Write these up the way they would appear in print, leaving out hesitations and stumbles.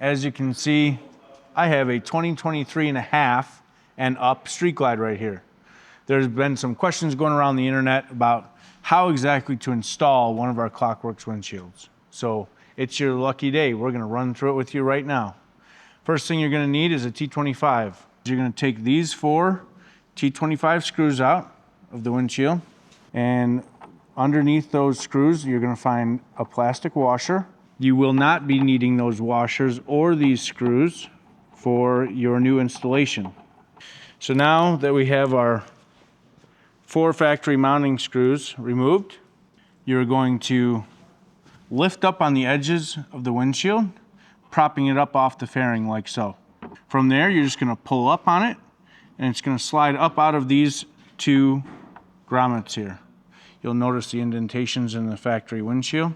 As you can see, I have a 2023 and a half and up Street Glide right here. There's been some questions going around the internet about how exactly to install one of our Klock Werks windshields. So it's your lucky day. We're gonna run through it with you right now. First thing you're gonna need is a T25. You're gonna take these 4 T25 screws out of the windshield, and underneath those screws, you're gonna find a plastic washer. You will not be needing those washers or these screws for your new installation. So now that we have our 4 factory mounting screws removed, you're going to lift up on the edges of the windshield, propping it up off the fairing like so. From there, you're just gonna pull up on it, and it's gonna slide up out of these 2 grommets here. You'll notice the indentations in the factory windshield.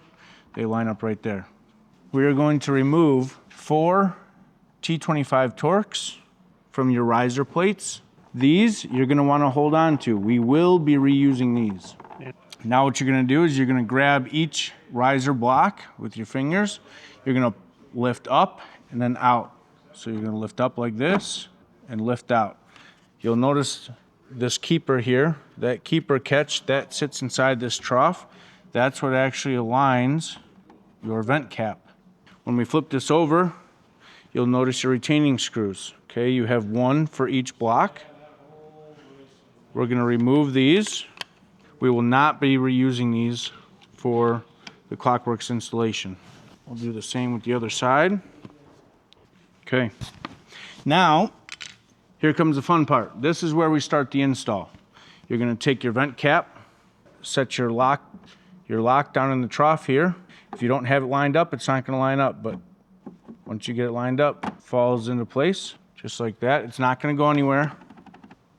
They line up right there. We are going to remove 4 T25 Torx from your riser plates. These you're gonna wanna hold on to. We will be reusing these. Now what you're gonna do is you're gonna grab each riser block with your fingers. You're gonna lift up and then out. So you're gonna lift up like this and lift out. You'll notice this keeper here, that keeper catch that sits inside this trough, that's what actually aligns your vent cap. When we flip this over, you'll notice your retaining screws. Okay, you have 1 for each block. We're gonna remove these. We will not be reusing these for the Klock Werks installation. We'll do the same with the other side. Okay, now, here comes the fun part. This is where we start the install. You're gonna take your vent cap, set your lock down in the trough here. If you don't have it lined up, it's not gonna line up, but once you get it lined up, it falls into place, just like that. It's not gonna go anywhere.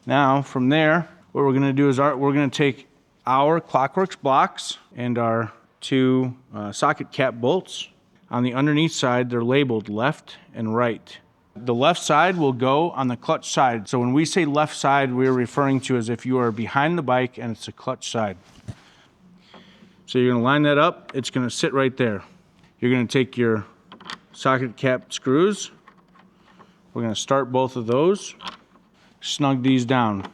Now, from there, what we're gonna do is we're gonna take our Klock Werks blocks and our 2 socket cap bolts. On the underneath side, they're labeled left and right. The left side will go on the clutch side. So when we say left side, we're referring to as if you are behind the bike and it's a clutch side. So you're gonna line that up, it's gonna sit right there. You're gonna take your socket cap screws. We're gonna start both of those, snug these down.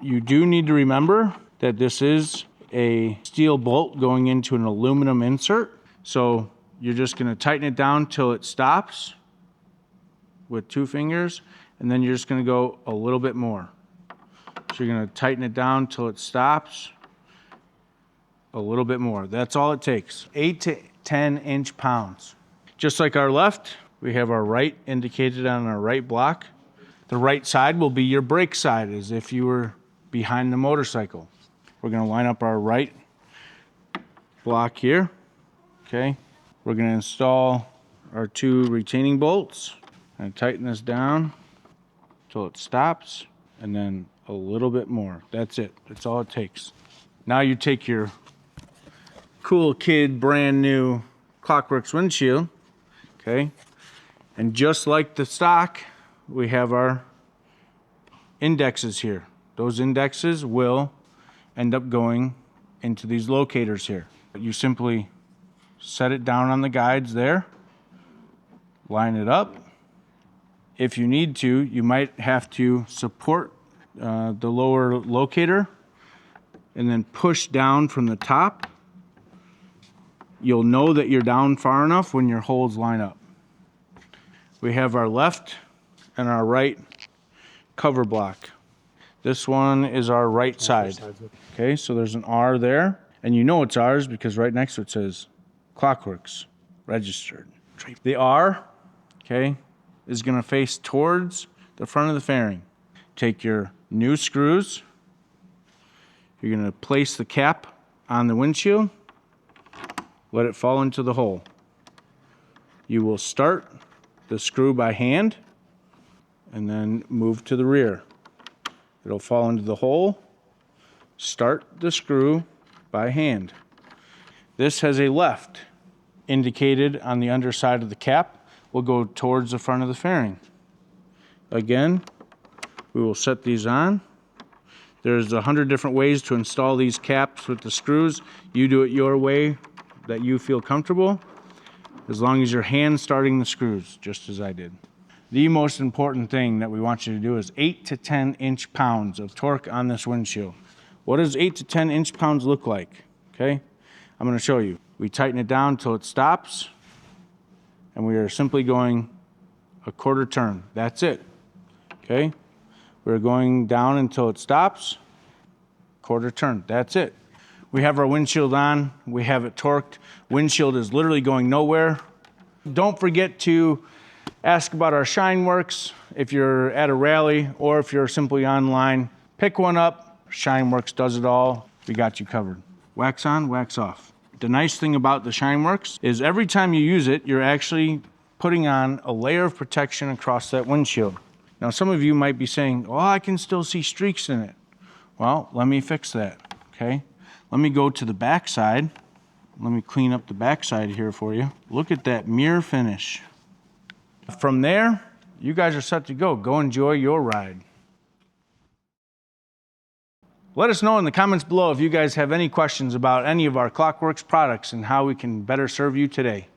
You do need to remember that this is a steel bolt going into an aluminum insert. So you're just gonna tighten it down till it stops with 2 fingers, and then you're just gonna go a little bit more. So you're gonna tighten it down till it stops, a little bit more. That's all it takes. 8 to 10 inch-pounds. Just like our left, we have our right indicated on our right block. The right side will be your brake side, as if you were behind the motorcycle. We're gonna line up our right block here, okay? We're gonna install our 2 retaining bolts and tighten this down till it stops, and then a little bit more. That's it, that's all it takes. Now you take your cool kid brand new Klock Werks windshield, okay? And just like the stock, we have our indexes here. Those indexes will end up going into these locators here. You simply set it down on the guides there, line it up. If you need to, you might have to support the lower locator and then push down from the top. You'll know that you're down far enough when your holes line up. We have our left and our right cover block. This one is our right side. Okay, so there's an R there, and you know it's ours because right next to it says Klock Werks registered. The R, okay, is gonna face towards the front of the fairing. Take your new screws, you're gonna place the cap on the windshield, let it fall into the hole. You will start the screw by hand and then move to the rear. It'll fall into the hole, start the screw by hand. This has a left indicated on the underside of the cap. Will go towards the front of the fairing. Again, we will set these on. There's 100 different ways to install these caps with the screws. You do it your way that you feel comfortable. as long as your hand's starting the screws, just as I did. The most important thing that we want you to do is 8 to 10 inch-pounds of torque on this windshield. What does 8 to 10 inch-pounds look like? Okay, I'm going to show you. We tighten it down until it stops, and we are simply going a quarter turn. That's it. Okay, we're going down until it stops, quarter turn. That's it. We have our windshield on. We have it torqued. Windshield is literally going nowhere. Don't forget to ask about our Shine Works if you're at a rally or if you're simply online. Pick one up. Shine Works does it all. We got you covered. Wax on, wax off. The nice thing about the Shine Works is every time you use it, you're actually putting on a layer of protection across that windshield. Now, some of you might be saying, oh, I can still see streaks in it. Well, let me fix that, okay? Let me go to the back side. Let me clean up the back side here for you. Look at that mirror finish. From there, you guys are set to go. Go enjoy your ride. Let us know in the comments below if you guys have any questions about any of our Klock Werks products and how we can better serve you today.